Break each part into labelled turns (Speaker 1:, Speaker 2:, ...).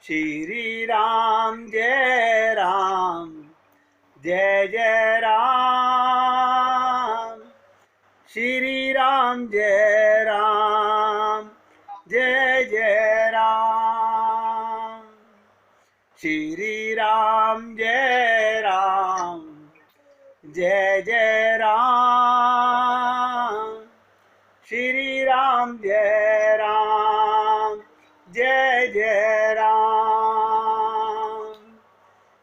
Speaker 1: श्री राम जय राम, जय जय राम। श्री राम जय राम, जय जय राम। श्री राम जय राम, जय जय राम। श्री राम जय राम, जय जय राम।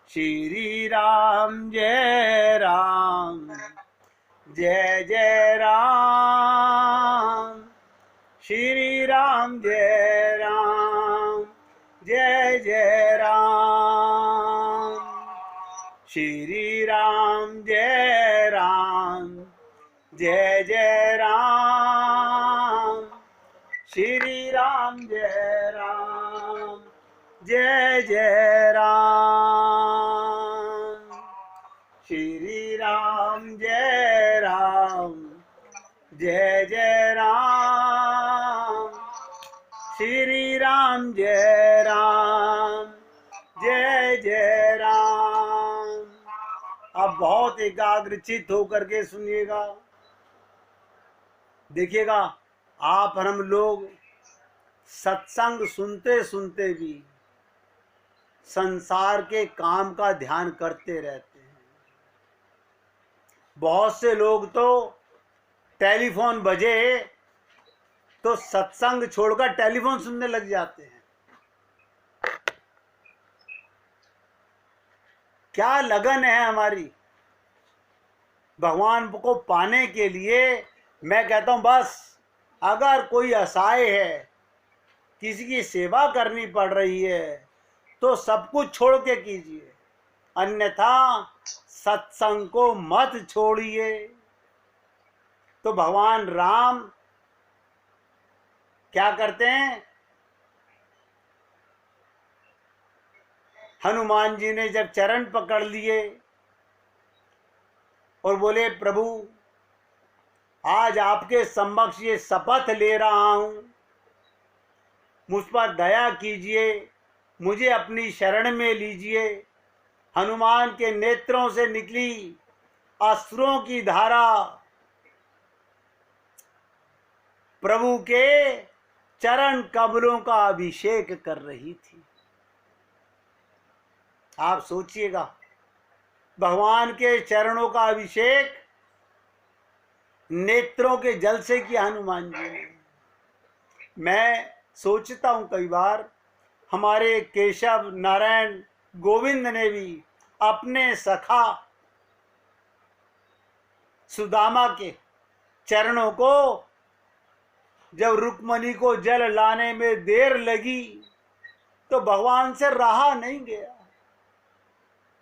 Speaker 1: श्री राम जय राम, जय जय राम। श्री राम जय राम, जय जय राम। श्री राम जय राम, जय जय राम। श्री राम जय राम, जय जय राम। श्री राम जय राम, जय जय राम। श्री राम जय राम, जय जय राम। अब बहुत एकाग्रचित होकर के सुनिएगा, देखिएगा। आप और हम लोग सत्संग सुनते सुनते भी संसार के काम का ध्यान करते रहते हैं। बहुत से लोग तो टेलीफोन बजे तो सत्संग छोड़कर टेलीफोन सुनने लग जाते हैं। क्या लगन है हमारी भगवान को पाने के लिए। मैं कहता हूं बस अगर कोई असहाय है, किसी की सेवा करनी पड़ रही है, तो सब कुछ छोड़ के कीजिए, अन्यथा सत्संग को मत छोड़िए। तो भगवान राम क्या करते हैं, हनुमान जी ने जब चरण पकड़ लिए और बोले प्रभु आज आपके समक्ष ये शपथ ले रहा हूं, मुझ पर दया कीजिए, मुझे अपनी शरण में लीजिए। हनुमान के नेत्रों से निकली अश्रुओं की धारा प्रभु के चरण कमलों का अभिषेक कर रही थी। आप सोचिएगा, भगवान के चरणों का अभिषेक नेत्रों के जल से किया हनुमान जी ने। मैं सोचता हूं कई बार हमारे केशव नारायण गोविंद ने भी अपने सखा सुदामा के चरणों को, जब रुक्मणी को जल लाने में देर लगी तो भगवान से रहा नहीं गया।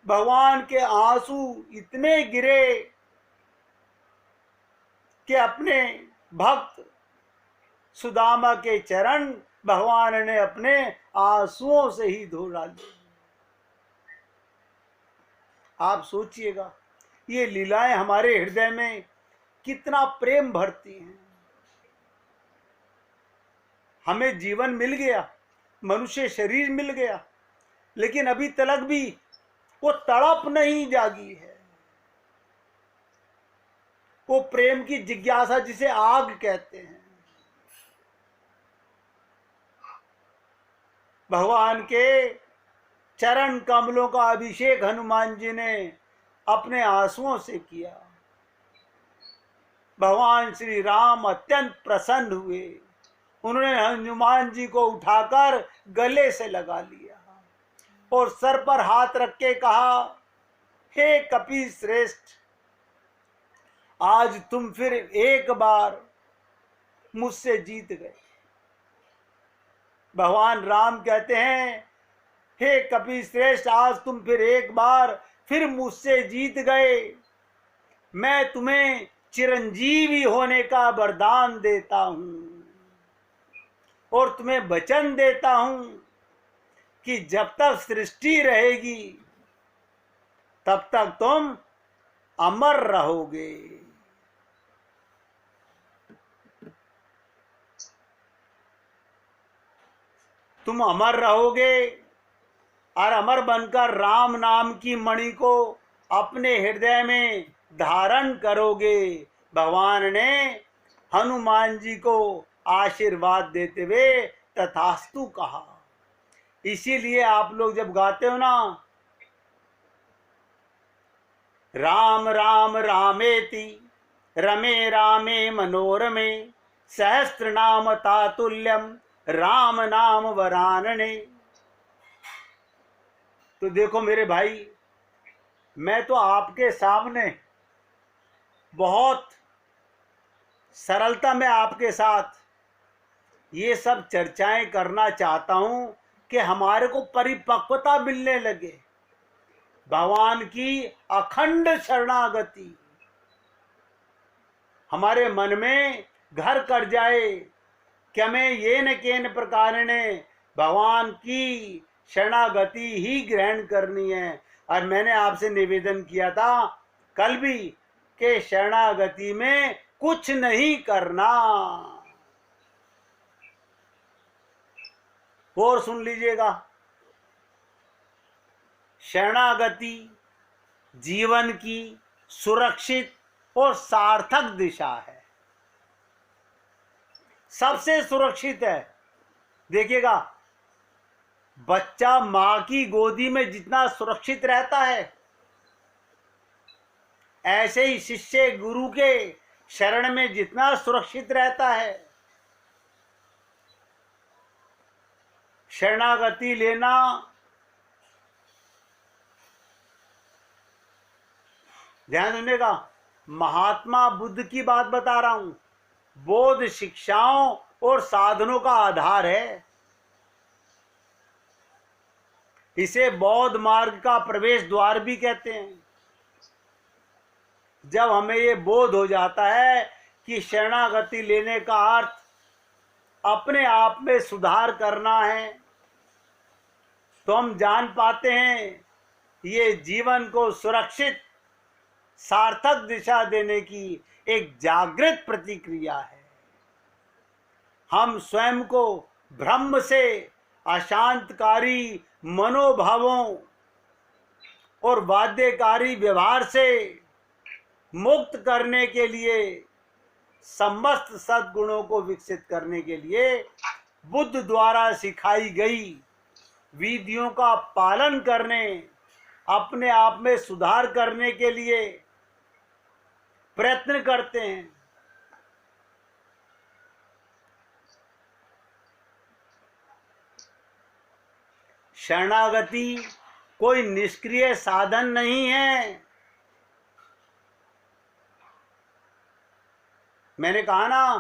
Speaker 1: भगवान के आंसू इतने गिरे कि अपने भक्त सुदामा के चरण भगवान ने अपने आंसुओं से ही धो डाले। आप सोचिएगा ये लीलाएं हमारे हृदय में कितना प्रेम भरती हैं। हमें जीवन मिल गया, मनुष्य शरीर मिल गया, लेकिन अभी तक भी वो तड़प नहीं जागी है। वो प्रेम की जिज्ञासा जिसे आग कहते हैं। भगवान के चरण कमलों का अभिषेक हनुमान जी ने अपने आंसुओं से किया। भगवान श्री राम अत्यंत प्रसन्न हुए। उन्होंने हनुमान जी को उठाकर गले से लगा लिया और सर पर हाथ रख के कहा, हे कपि श्रेष्ठ, आज तुम फिर एक बार मुझसे जीत गए। भगवान राम कहते हैं, हे कपि श्रेष्ठ, आज तुम फिर एक बार फिर मुझसे जीत गए। मैं तुम्हें चिरंजीवी होने का वरदान देता हूं और तुम्हें वचन देता हूं कि जब तक सृष्टि रहेगी तब तक तुम अमर रहोगे। तुम अमर रहोगे, और अमर बनकर राम नाम की मणि को अपने हृदय में धारण करोगे। भगवान ने हनुमान जी को आशीर्वाद देते हुए तथास्तु कहा। इसीलिए आप लोग जब गाते हो ना, राम राम रामेति रमे रामे मनोरमे सहस्त्र नाम तातुल्यम राम नाम वरानने। तो देखो मेरे भाई, मैं तो आपके सामने बहुत सरलता में आपके साथ ये सब चर्चाएं करना चाहता हूं कि हमारे को परिपक्वता मिलने लगे, भगवान की अखंड शरणागति हमारे मन में घर कर जाए कि हमें ये न केन प्रकार ने भगवान की शरणागति ही ग्रहण करनी है। और मैंने आपसे निवेदन किया था कल भी कि शरणागति में कुछ नहीं करना। और सुन लीजिएगा, शरणागति जीवन की सुरक्षित और सार्थक दिशा है, सबसे सुरक्षित है। देखिएगा, बच्चा मां की गोदी में जितना सुरक्षित रहता है, ऐसे ही शिष्य गुरु के शरण में जितना सुरक्षित रहता है। शरणागति लेना ध्यान सुनिएगा, महात्मा बुद्ध की बात बता रहा हूं, बौद्ध शिक्षाओं और साधनों का आधार है। इसे बौद्ध मार्ग का प्रवेश द्वार भी कहते हैं। जब हमें ये बोध हो जाता है कि शरणागति लेने का अर्थ अपने आप में सुधार करना है, तो हम जान पाते हैं ये जीवन को सुरक्षित सार्थक दिशा देने की एक जागृत प्रतिक्रिया है। हम स्वयं को भ्रम से, अशांतकारी मनोभावों और बाध्यकारी व्यवहार से मुक्त करने के लिए, समस्त सद्गुणों को विकसित करने के लिए बुद्ध द्वारा सिखाई गई विधियों का पालन करने, अपने आप में सुधार करने के लिए प्रयत्न करते हैं। शरणागति कोई निष्क्रिय साधन नहीं है। मैंने कहा ना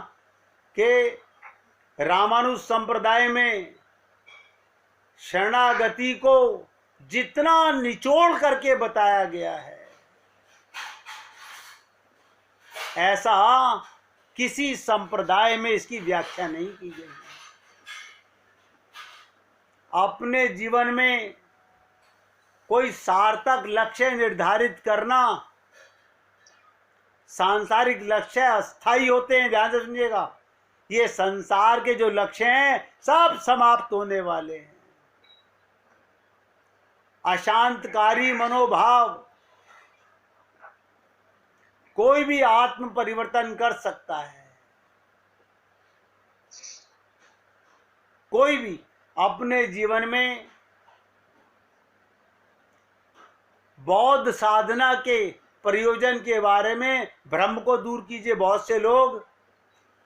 Speaker 1: कि रामानुज संप्रदाय में शरणागति को जितना निचोड़ करके बताया गया है, ऐसा किसी संप्रदाय में इसकी व्याख्या नहीं की गई है। अपने जीवन में कोई सार्थक लक्ष्य निर्धारित करना, सांसारिक लक्ष्य अस्थायी होते हैं, ध्यान से सुनिएगा। ये संसार के जो लक्ष्य हैं सब समाप्त होने वाले हैं। अशांतकारी मनोभाव, कोई भी आत्म परिवर्तन कर सकता है। कोई भी अपने जीवन में बौद्ध साधना के प्रयोजन के बारे में भ्रम को दूर कीजिए। बहुत से लोग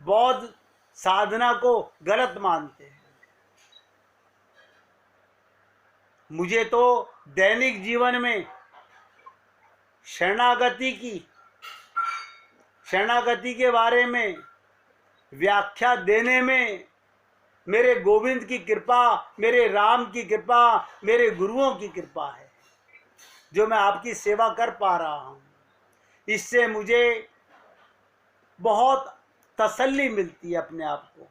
Speaker 1: बौद्ध साधना को गलत मानते हैं। मुझे तो दैनिक जीवन में शरणागति के बारे में व्याख्या देने में मेरे गोविंद की कृपा, मेरे राम की कृपा, मेरे गुरुओं की कृपा है, जो मैं आपकी सेवा कर पा रहा हूं। इससे मुझे बहुत तसल्ली मिलती है अपने आप को।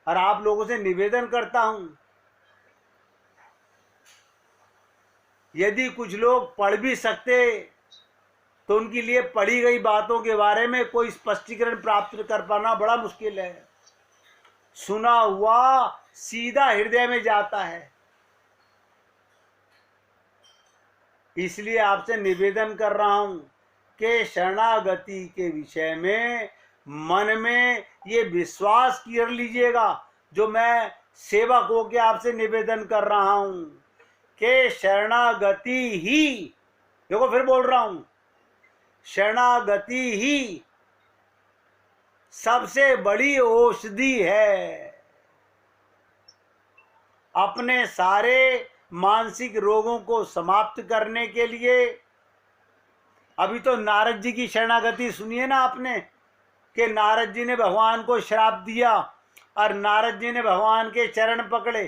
Speaker 1: और आप लोगों से निवेदन करता हूं, यदि कुछ लोग पढ़ भी सकते तो उनके लिए पढ़ी गई बातों के बारे में कोई स्पष्टीकरण प्राप्त कर पाना बड़ा मुश्किल है। सुना हुआ सीधा हृदय में जाता है। इसलिए आपसे निवेदन कर रहा हूं कि शरणागति के विषय में मन में ये विश्वास कर लीजिएगा, जो मैं सेवक होके आपसे निवेदन कर रहा हूं कि शरणागति ही, देखो फिर बोल रहा हूं, शरणागति ही सबसे बड़ी औषधि है अपने सारे मानसिक रोगों को समाप्त करने के लिए। अभी तो नारद जी की शरणागति सुनिए ना आपने, कि नारद जी ने भगवान को श्राप दिया और नारद जी ने भगवान के चरण पकड़े।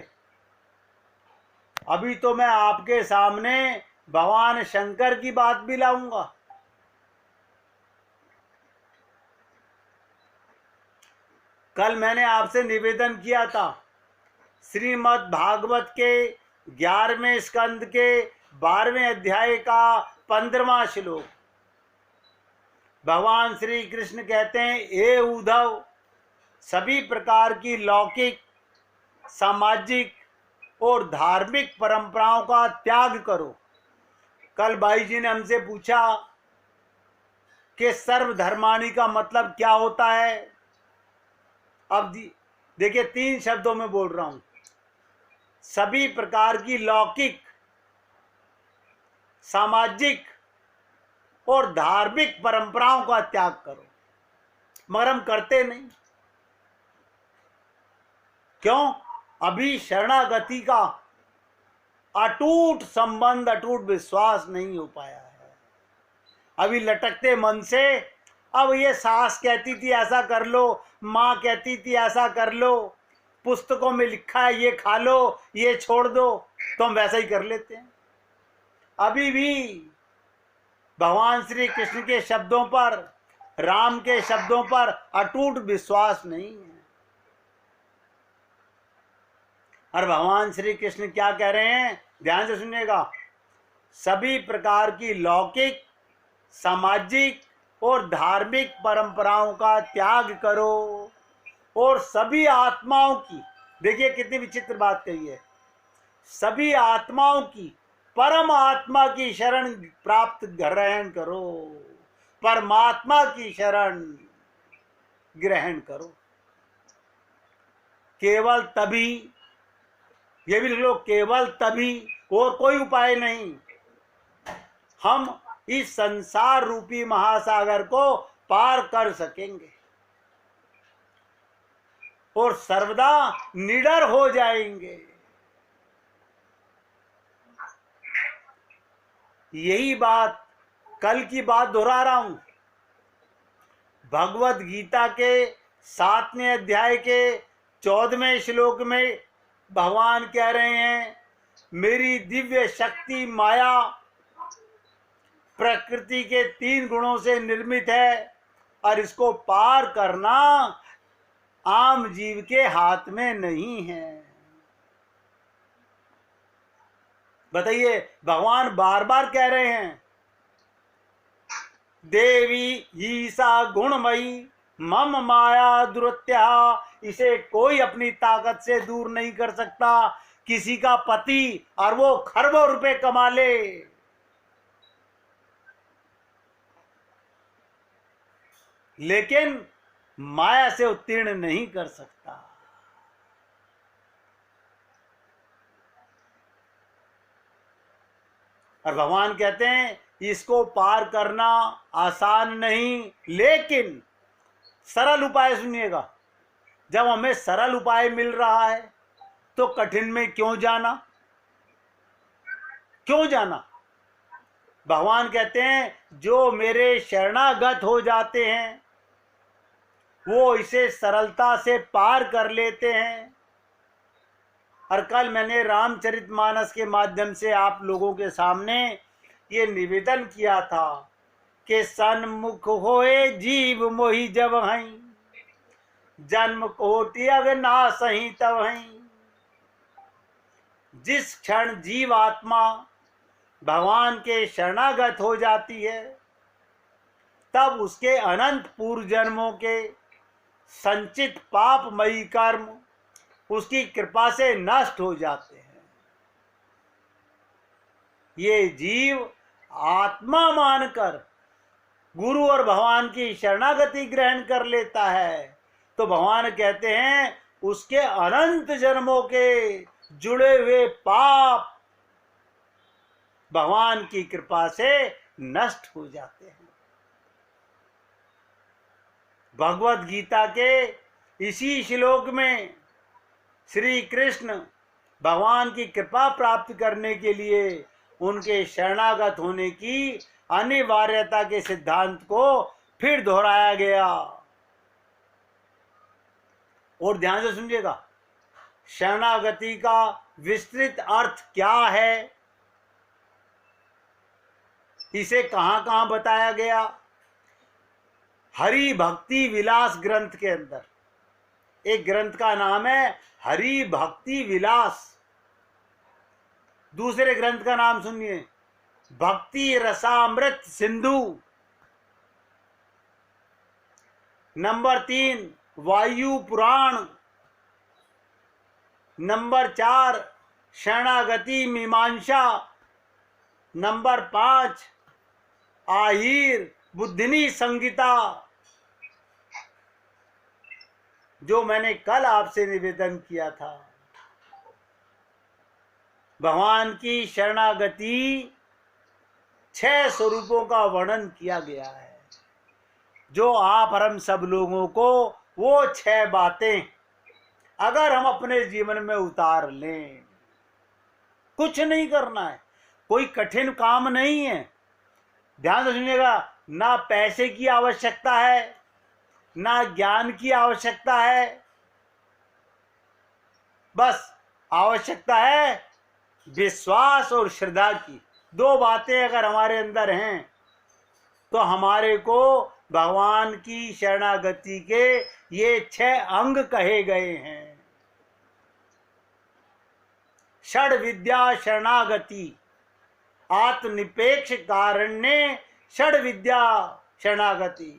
Speaker 1: अभी तो मैं आपके सामने भगवान शंकर की बात भी लाऊंगा। कल मैंने आपसे निवेदन किया था, श्रीमद् भागवत के 11वें स्कंद के 12वें अध्याय का 15वां श्लोक। भगवान श्री कृष्ण कहते हैं, हे उद्धव, सभी प्रकार की लौकिक, सामाजिक और धार्मिक परंपराओं का त्याग करो। कल भाई जी ने हमसे पूछा कि सर्वधर्माणि का मतलब क्या होता है। अब देखिए 3 शब्दों में बोल रहा हूं, सभी प्रकार की लौकिक, सामाजिक और धार्मिक परंपराओं का त्याग करो। मगर हम करते नहीं। क्यों? अभी शरणागति का अटूट संबंध, अटूट विश्वास नहीं हो पाया है। अभी लटकते मन से, अब ये सास कहती थी ऐसा कर लो, माँ कहती थी ऐसा कर लो, पुस्तकों में लिखा है ये खा लो, ये छोड़ दो, तो हम वैसा ही कर लेते हैं। अभी भी भगवान श्री कृष्ण के शब्दों पर, राम के शब्दों पर अटूट विश्वास नहीं है। और भगवान श्री कृष्ण क्या कह रहे हैं, ध्यान से सुनिएगा, सभी प्रकार की लौकिक, सामाजिक और धार्मिक परंपराओं का त्याग करो और सभी आत्माओं की, देखिए कितनी विचित्र बात कही है, सभी आत्माओं की परम आत्मा की शरण प्राप्त ग्रहण करो, परमात्मा की शरण ग्रहण करो। केवल तभी, ये भी लिख लो, केवल तभी, और कोई उपाय नहीं, हम इस संसार रूपी महासागर को पार कर सकेंगे और सर्वदा निडर हो जाएंगे। यही बात, कल की बात दोहरा रहा हूं, भगवत गीता के 7वें अध्याय के 14वें श्लोक में भगवान कह रहे हैं, मेरी दिव्य शक्ति माया प्रकृति के 3 गुणों से निर्मित है और इसको पार करना आम जीव के हाथ में नहीं है। बताइए, भगवान बार बार कह रहे हैं, देवी ईसा गुणमयी मम माया दुरत्या, इसे कोई अपनी ताकत से दूर नहीं कर सकता। किसी का पति और वो खरबों रुपए कमा ले, लेकिन माया से उत्तीर्ण नहीं कर सकता। और भगवान कहते हैं इसको पार करना आसान नहीं, लेकिन सरल उपाय सुनिएगा। जब हमें सरल उपाय मिल रहा है तो कठिन में क्यों जाना, क्यों जाना। भगवान कहते हैं जो मेरे शरणागत हो जाते हैं वो इसे सरलता से पार कर लेते हैं। और कल मैंने रामचरितमानस के माध्यम से आप लोगों के सामने ये निवेदन किया था कि सन्मुख होए जीव मोहि जब हई, जन्म कोटि अगनासहि तब हई। जिस क्षण जीव आत्मा भगवान के शरणागत हो जाती है तब उसके अनंत पूर्व जन्मों के संचित पापमयी कर्म उसकी कृपा से नष्ट हो जाते हैं। ये जीव आत्मा मानकर गुरु और भगवान की शरणागति ग्रहण कर लेता है तो भगवान कहते हैं उसके अनंत जन्मों के जुड़े हुए पाप भगवान की कृपा से नष्ट हो जाते हैं। भगवत गीता के इसी श्लोक में श्री कृष्ण भगवान की कृपा प्राप्त करने के लिए उनके शरणागत होने की अनिवार्यता के सिद्धांत को फिर दोहराया गया। और ध्यान से सुनिएगा, शरणागति का विस्तृत अर्थ क्या है, इसे कहां कहां बताया गया। हरि भक्ति विलास ग्रंथ के अंदर एक ग्रंथ का नाम है हरि भक्ति विलास। दूसरे ग्रंथ का नाम सुनिए, भक्ति रसामृत सिंधु। नंबर 3 वायु पुराण। नंबर 4 शरणागति मीमांसा। नंबर 5 आहिर बुद्धिनी संगीता। जो मैंने कल आपसे निवेदन किया था, भगवान की शरणागति 6 स्वरूपों का वर्णन किया गया है। जो आप और हम सब लोगों को वो 6 बातें अगर हम अपने जीवन में उतार लें, कुछ नहीं करना है, कोई कठिन काम नहीं है। ध्यान से सुनिएगा, ना पैसे की आवश्यकता है, ना ज्ञान की आवश्यकता है, बस आवश्यकता है विश्वास और श्रद्धा की। 2 बातें अगर हमारे अंदर हैं तो हमारे को भगवान की शरणागति के ये 6 अंग कहे गए हैं। षड विद्या शरणागति, आत्मनिपेक्ष कारुण्य षड विद्या शरणागति,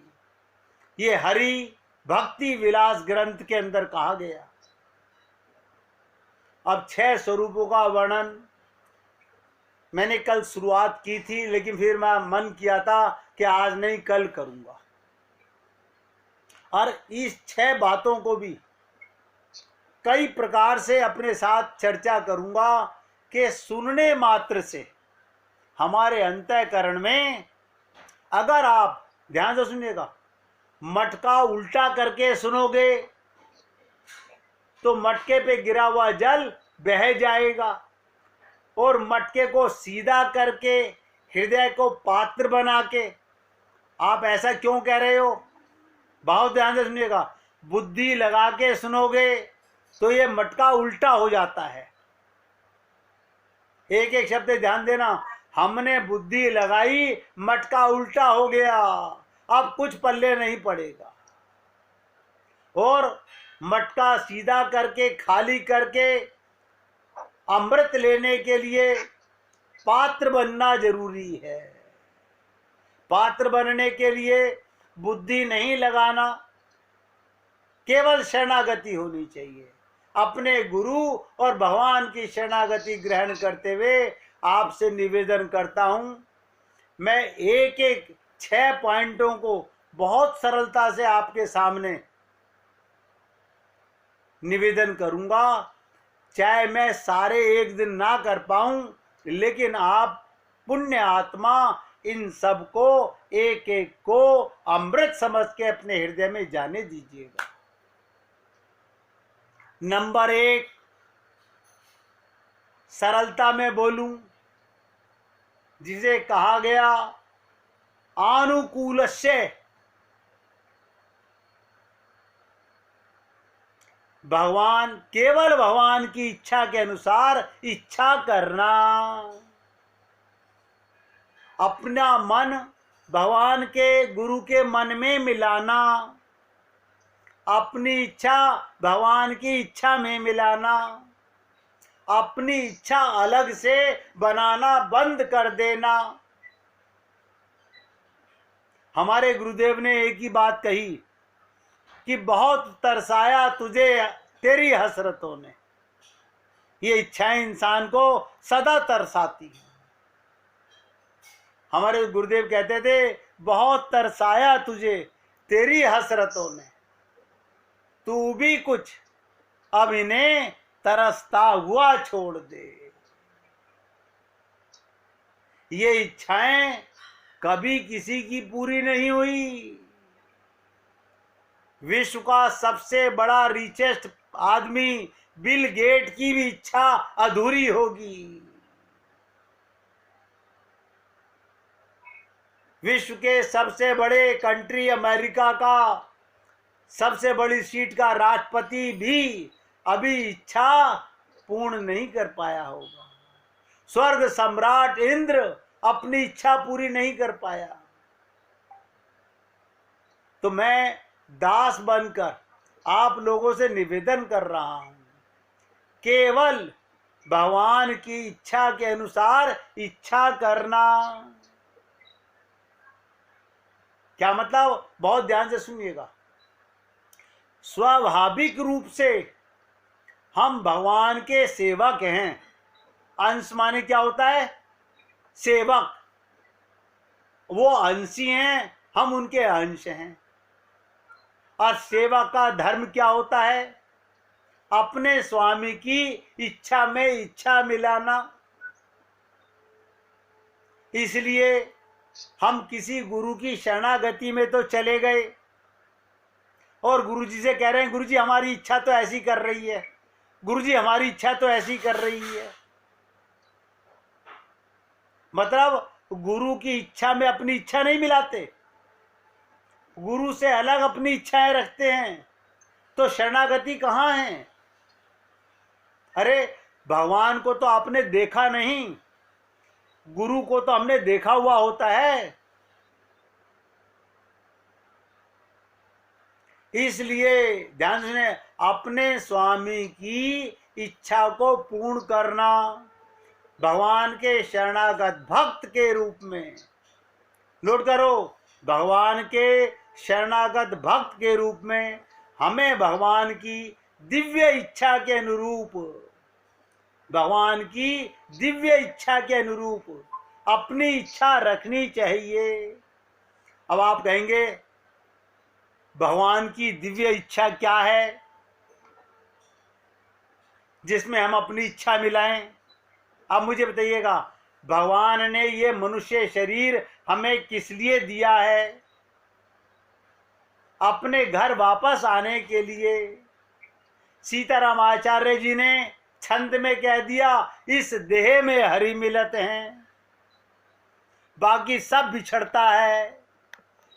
Speaker 1: ये हरि भक्ति विलास ग्रंथ के अंदर कहा गया। अब 6 स्वरूपों का वर्णन मैंने कल शुरुआत की थी, लेकिन फिर मैं मन किया था कि आज नहीं कल करूंगा। और इस 6 बातों को भी कई प्रकार से अपने साथ चर्चा करूंगा कि सुनने मात्र से हमारे अंतःकरण में, अगर आप ध्यान से सुनिएगा, मटका उल्टा करके सुनोगे तो मटके पे गिरा हुआ जल बह जाएगा, और मटके को सीधा करके हृदय को पात्र बना के, आप ऐसा क्यों कह रहे हो, बहुत ध्यान से सुनिएगा, बुद्धि लगा के सुनोगे तो ये मटका उल्टा हो जाता है। एक एक शब्द ध्यान देना, हमने बुद्धि लगाई, मटका उल्टा हो गया, अब कुछ पल्ले नहीं पड़ेगा। और मटका सीधा करके खाली करके अमृत लेने के लिए पात्र बनना जरूरी है। पात्र बनने के लिए बुद्धि नहीं लगाना, केवल शरणागति होनी चाहिए। अपने गुरु और भगवान की शरणागति ग्रहण करते हुए आपसे निवेदन करता हूं, मैं एक एक 6 पॉइंटों को बहुत सरलता से आपके सामने निवेदन करूंगा। चाहे मैं सारे एक दिन ना कर पाऊं, लेकिन आप पुण्य आत्मा इन सब को एक एक को अमृत समझ के अपने हृदय में जाने दीजिएगा। नंबर 1, सरलता में बोलूं, जिसे कहा गया आनुकूलस्य, भगवान, केवल भगवान की इच्छा के अनुसार इच्छा करना, अपना मन भगवान के गुरु के मन में मिलाना, अपनी इच्छा भगवान की इच्छा में मिलाना, अपनी इच्छा अलग से बनाना बंद कर देना। हमारे गुरुदेव ने एक ही बात कही कि बहुत तरसाया तुझे तेरी हसरतों ने। ये इच्छाएं इंसान को सदा तरसाती हैं। हमारे गुरुदेव कहते थे, बहुत तरसाया तुझे तेरी हसरतों ने, तू भी कुछ अब इन्हें तरसता हुआ छोड़ दे। ये इच्छाएं कभी किसी की पूरी नहीं हुई। विश्व का सबसे बड़ा रिचेस्ट आदमी बिल गेट की भी इच्छा अधूरी होगी। विश्व के सबसे बड़े कंट्री अमेरिका का सबसे बड़ी सीट का राष्ट्रपति भी अभी इच्छा पूर्ण नहीं कर पाया होगा। स्वर्ग सम्राट इंद्र अपनी इच्छा पूरी नहीं कर पाया। तो मैं दास बनकर आप लोगों से निवेदन कर रहा हूं, केवल भगवान की इच्छा के अनुसार इच्छा करना। क्या मतलब? बहुत ध्यान से सुनिएगा। स्वाभाविक रूप से हम भगवान के सेवक हैं। अंश माने क्या होता है? सेवक। वो अंशी हैं, हम उनके अंश हैं। और सेवा का धर्म क्या होता है? अपने स्वामी की इच्छा में इच्छा मिलाना। इसलिए हम किसी गुरु की शरणागति में तो चले गए और गुरुजी से कह रहे हैं, गुरुजी हमारी इच्छा तो ऐसी कर रही है, गुरुजी हमारी इच्छा तो ऐसी कर रही है। मतलब गुरु की इच्छा में अपनी इच्छा नहीं मिलाते, गुरु से अलग अपनी इच्छाएं रखते हैं। तो शरणागति कहाँ है? अरे भगवान को तो आपने देखा नहीं, गुरु को तो हमने देखा हुआ होता है। इसलिए ध्यान से अपने स्वामी की इच्छा को पूर्ण करना, भगवान के शरणागत भक्त के रूप में। नोट करो, भगवान के शरणागत भक्त के रूप में हमें भगवान की दिव्य इच्छा के अनुरूप, भगवान की दिव्य इच्छा के अनुरूप अपनी इच्छा रखनी चाहिए। अब आप कहेंगे भगवान की दिव्य इच्छा क्या है जिसमें हम अपनी इच्छा मिलाएं? अब मुझे बताइएगा, भगवान ने ये मनुष्य शरीर हमें किस लिए दिया है? अपने घर वापस आने के लिए। सीताराम आचार्य जी ने छंद में कह दिया, इस देह में हरि मिलत हैं, बाकी सब बिछड़ता है।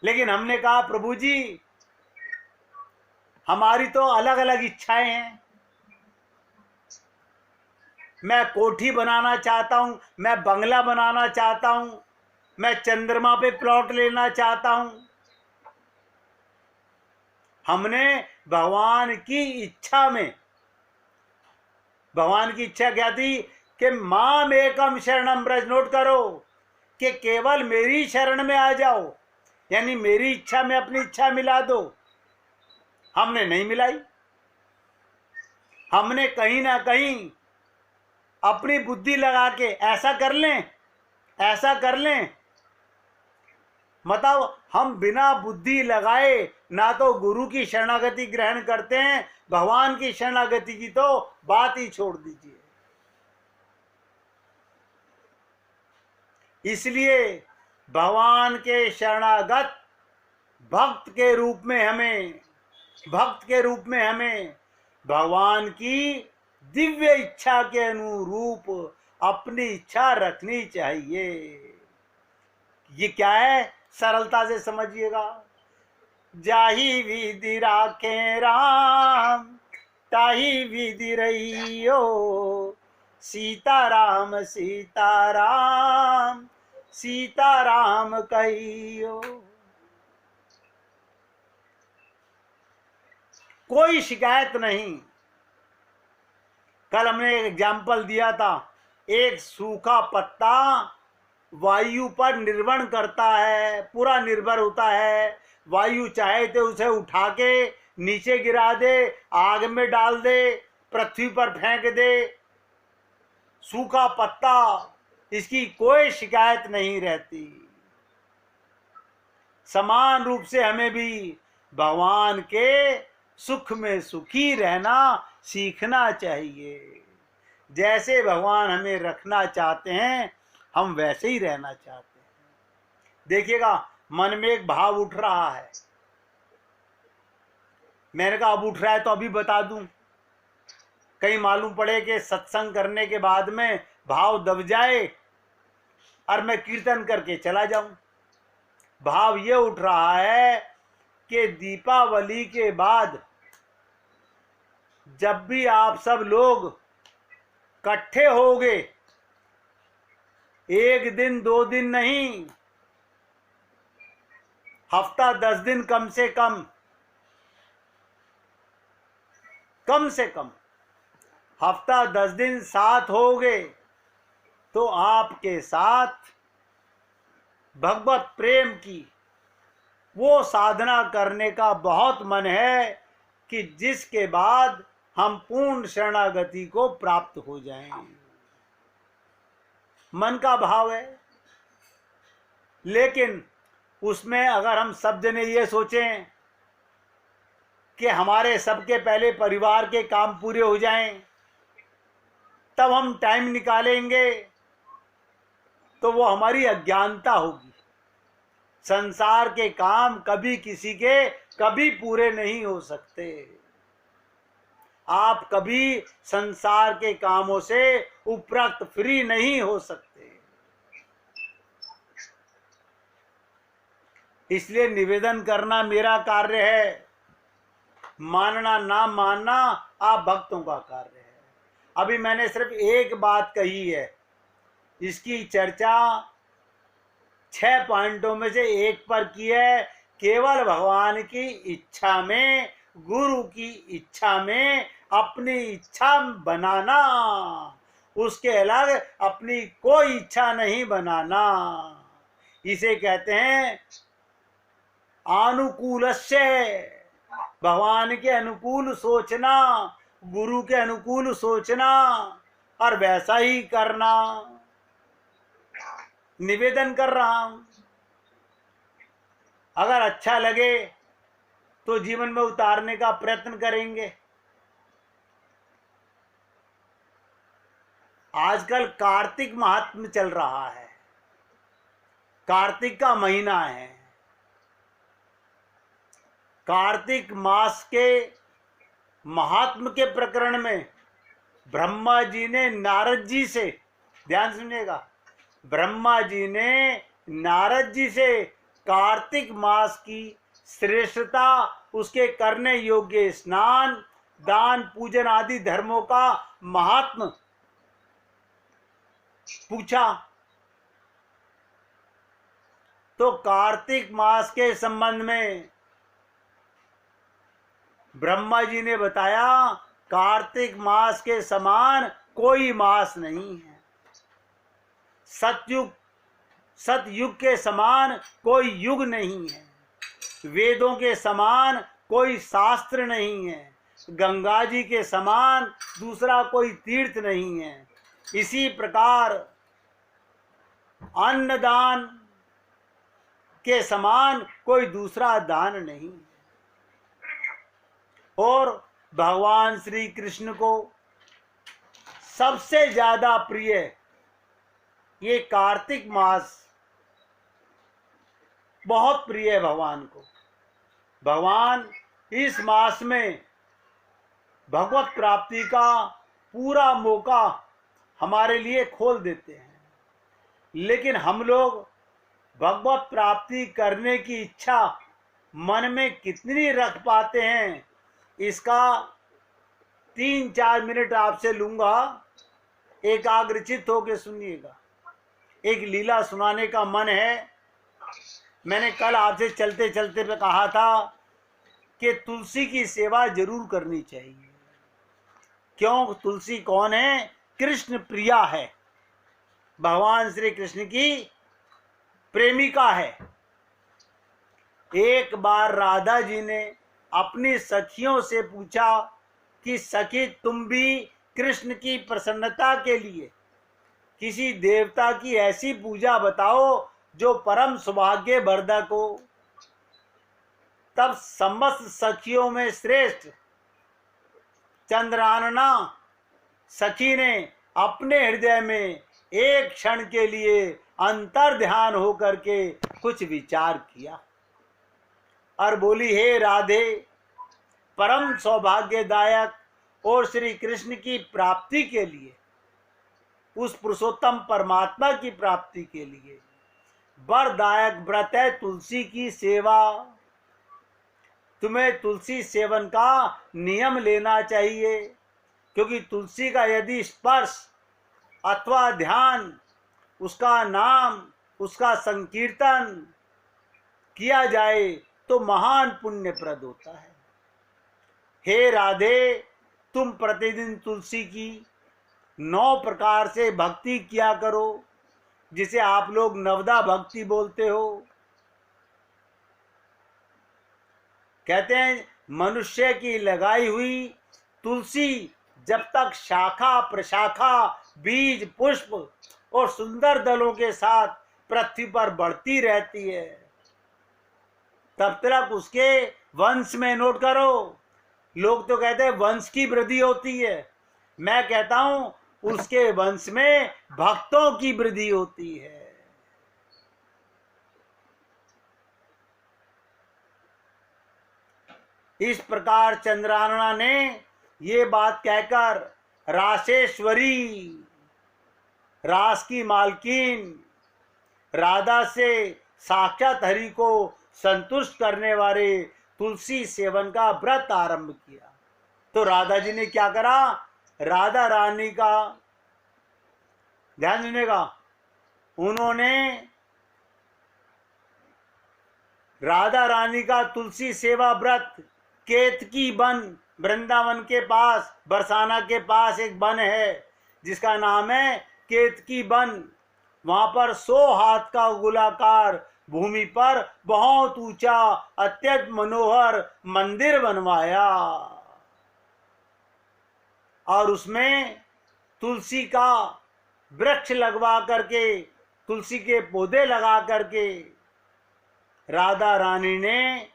Speaker 1: लेकिन हमने कहा, प्रभु जी हमारी तो अलग अलग इच्छाएं हैं। मैं कोठी बनाना चाहता हूं, मैं बंगला बनाना चाहता हूं, मैं चंद्रमा पे प्लॉट लेना चाहता हूं। हमने भगवान की इच्छा में, भगवान की इच्छा क्या थी कि माम एकम शरणम ब्रज। नोट करो कि केवल मेरी शरण में आ जाओ, यानी मेरी इच्छा में अपनी इच्छा मिला दो। हमने नहीं मिलाई, हमने कहीं ना कहीं अपनी बुद्धि लगा के ऐसा कर लें, ऐसा कर लें। मतलब हम बिना बुद्धि लगाए ना तो गुरु की शरणागति ग्रहण करते हैं, भगवान की शरणागति की तो बात ही छोड़ दीजिए। इसलिए भगवान के शरणागत भक्त के रूप में हमें, भक्त के रूप में हमें भगवान की दिव्य इच्छा के अनुरूप अपनी इच्छा रखनी चाहिए। ये क्या है? सरलता से समझिएगा। जाही विधि राखे राम, ताही विधि रहियो, सीताराम सीताराम सीताराम कहियो। कोई शिकायत नहीं। कल हमने एक एग्जाम्पल दिया था, एक सूखा पत्ता वायु पर निर्भर करता है, पूरा निर्भर होता है। वायु चाहे तो उसे उठा के नीचे गिरा दे, आग में डाल दे, पृथ्वी पर फेंक दे। सूखा पत्ता, इसकी कोई शिकायत नहीं रहती। समान रूप से हमें भी भगवान के सुख में सुखी रहना सीखना चाहिए। जैसे भगवान हमें रखना चाहते हैं हम वैसे ही रहना चाहते हैं। देखिएगा, मन में एक भाव उठ रहा है, मैंने कहा अब उठ रहा है तो अभी बता दूं, कहीं मालूम पड़े कि सत्संग करने के बाद में भाव दब जाए और मैं कीर्तन करके चला जाऊं। भाव ये उठ रहा है कि दीपावली के बाद जब भी आप सब लोग इकट्ठे होगे, एक दिन 2 दिन नहीं, हफ्ता 10 दिन कम से कम हफ्ता 10 दिन साथ होगे तो आपके साथ भगवत प्रेम की वो साधना करने का बहुत मन है कि जिसके बाद हम पूर्ण शरणागति को प्राप्त हो जाएं। मन का भाव है, लेकिन उसमें अगर हम सब जने ये सोचें कि हमारे सबके पहले परिवार के काम पूरे हो जाएं तब हम टाइम निकालेंगे, तो वो हमारी अज्ञानता होगी। संसार के काम कभी किसी के कभी पूरे नहीं हो सकते। आप कभी संसार के कामों से उपरक्त फ्री नहीं हो सकते। इसलिए निवेदन करना मेरा कार्य है, मानना ना मानना आप भक्तों का कार्य है। अभी मैंने सिर्फ एक बात कही है, इसकी चर्चा 6 पॉइंटों में से एक पर की है। केवल भगवान की इच्छा में, गुरु की इच्छा में अपनी इच्छा बनाना, उसके अलग अपनी कोई इच्छा नहीं बनाना। इसे कहते हैं अनुकूलस्य, भगवान के अनुकूल सोचना, गुरु के अनुकूल सोचना और वैसा ही करना। निवेदन कर रहा हूं, अगर अच्छा लगे तो जीवन में उतारने का प्रयत्न करेंगे। आजकल कार्तिक महात्म्य चल रहा है, कार्तिक का महीना है। कार्तिक मास के महात्म्य के प्रकरण में ब्रह्मा जी ने नारद जी से, ध्यान सुनिएगा, ब्रह्मा जी ने नारद जी से कार्तिक मास की श्रेष्ठता, उसके करने योग्य स्नान, दान, पूजन आदि धर्मों का महात्म पूछा। तो कार्तिक मास के संबंध में ब्रह्मा जी ने बताया, कार्तिक मास के समान कोई मास नहीं है। सतयुग के समान कोई युग नहीं है। वेदों के समान कोई शास्त्र नहीं है। गंगा जी के समान दूसरा कोई तीर्थ नहीं है। इसी प्रकार अन्नदान के समान कोई दूसरा दान नहीं। और भगवान श्री कृष्ण को सबसे ज्यादा प्रिय ये कार्तिक मास बहुत प्रिय है भगवान को। भगवान इस मास में भगवत प्राप्ति का पूरा मौका हमारे लिए खोल देते हैं, लेकिन हम लोग भगवत प्राप्ति करने की इच्छा मन में कितनी रख पाते हैं, इसका 3-4 मिनट आपसे लूंगा, एकाग्रचित होकर सुनिएगा। एक लीला सुनाने का मन है। मैंने कल आपसे चलते चलते पे कहा था कि तुलसी की सेवा जरूर करनी चाहिए। क्यों? तुलसी कौन है? कृष्ण प्रिया है, भगवान श्री कृष्ण की प्रेमिका है। एक बार राधा जी ने अपनी सखियों से पूछा कि सखी तुम भी कृष्ण की प्रसन्नता के लिए किसी देवता की ऐसी पूजा बताओ जो परम सौभाग्य वर्धक हो। तब समस्त सखियों में श्रेष्ठ चंद्रानना सखी ने अपने हृदय में एक क्षण के लिए अंतर ध्यान होकर के कुछ विचार किया और बोली, हे राधे, परम सौभाग्यदायक और श्री कृष्ण की प्राप्ति के लिए, उस पुरुषोत्तम परमात्मा की प्राप्ति के लिए वरदायक व्रत है तुलसी की सेवा। तुम्हें तुलसी सेवन का नियम लेना चाहिए, क्योंकि तुलसी का यदि स्पर्श अथवा ध्यान, उसका नाम, उसका संकीर्तन किया जाए तो महान पुण्यप्रद होता है। हे राधे, तुम प्रतिदिन तुलसी की 9 प्रकार से भक्ति किया करो, जिसे आप लोग नवदा भक्ति बोलते हो। कहते हैं मनुष्य की लगाई हुई तुलसी जब तक शाखा प्रशाखा बीज पुष्प और सुंदर दलों के साथ पृथ्वी पर बढ़ती रहती है, तब तक उसके वंश में, नोट करो, लोग तो कहते हैं वंश की वृद्धि होती है, मैं कहता हूं उसके वंश में भक्तों की वृद्धि होती है। इस प्रकार चंद्रानना ने ये बात कहकर रासेश्वरी, रास की मालकिन राधा से साक्षात हरि को संतुष्ट करने वाले तुलसी सेवन का व्रत आरंभ किया। तो राधा जी ने क्या करा? राधा रानी का ध्यान देने का, उन्होंने राधा रानी का तुलसी सेवा व्रत केतकी वन, वृंदावन के पास, बरसाना के पास एक वन है जिसका नाम है केतकी वन। वहां पर 100 हाथ का गोलाकार भूमि पर बहुत ऊंचा अत्यंत मनोहर मंदिर बनवाया और उसमें तुलसी का वृक्ष लगवा करके, तुलसी के पौधे लगा करके राधा रानी ने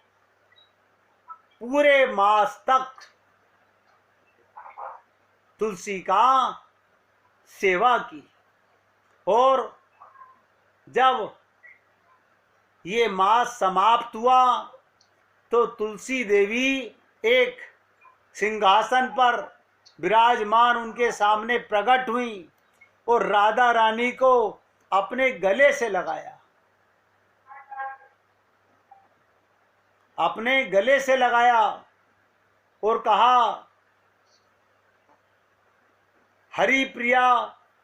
Speaker 1: पूरे मास तक तुलसी का सेवा की। और जब ये मास समाप्त हुआ तो तुलसी देवी एक सिंहासन पर विराजमान उनके सामने प्रकट हुई और राधा रानी को अपने गले से लगाया, अपने गले से लगाया और कहा, हरि प्रिया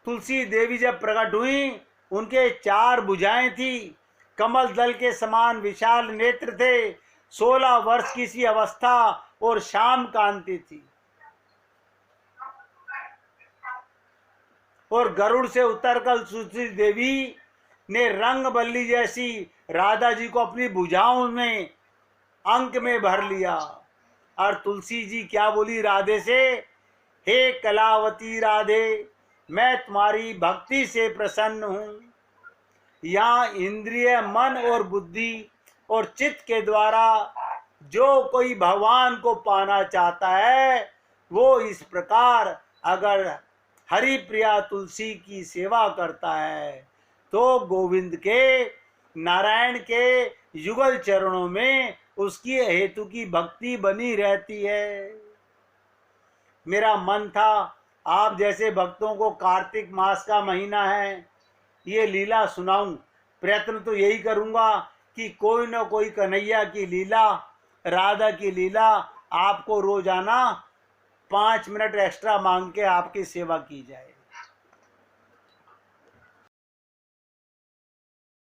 Speaker 1: तुलसी देवी जब प्रकट हुई, उनके 4 भुजाएं थी, कमल दल के समान विशाल नेत्र थे, 16 वर्ष की सी अवस्था और श्याम कांति थी। और गरुड़ से उतरकर तुलसी देवी ने रंग बल्ली जैसी राधा जी को अपनी भुजाओं में अंक में भर लिया। और तुलसी जी क्या बोली राधे से? हे कलावती राधे, मैं तुम्हारी भक्ति से प्रसन्न हूँ। यहाँ इंद्रिय, मन और बुद्धि और चित्त के द्वारा जो कोई भगवान को पाना चाहता है, वो इस प्रकार अगर हरि प्रिया तुलसी की सेवा करता है तो गोविंद के, नारायण के युगल चरणों में उसकी हेतु की भक्ति बनी रहती है। मेरा मन था आप जैसे भक्तों को कार्तिक मास का महीना है, ये लीला सुनाऊं। प्रयत्न तो यही करूंगा कि कोई न कोई कन्हैया की लीला, राधा की लीला आपको रोजाना 5 मिनट एक्स्ट्रा मांग के आपकी सेवा की जाए।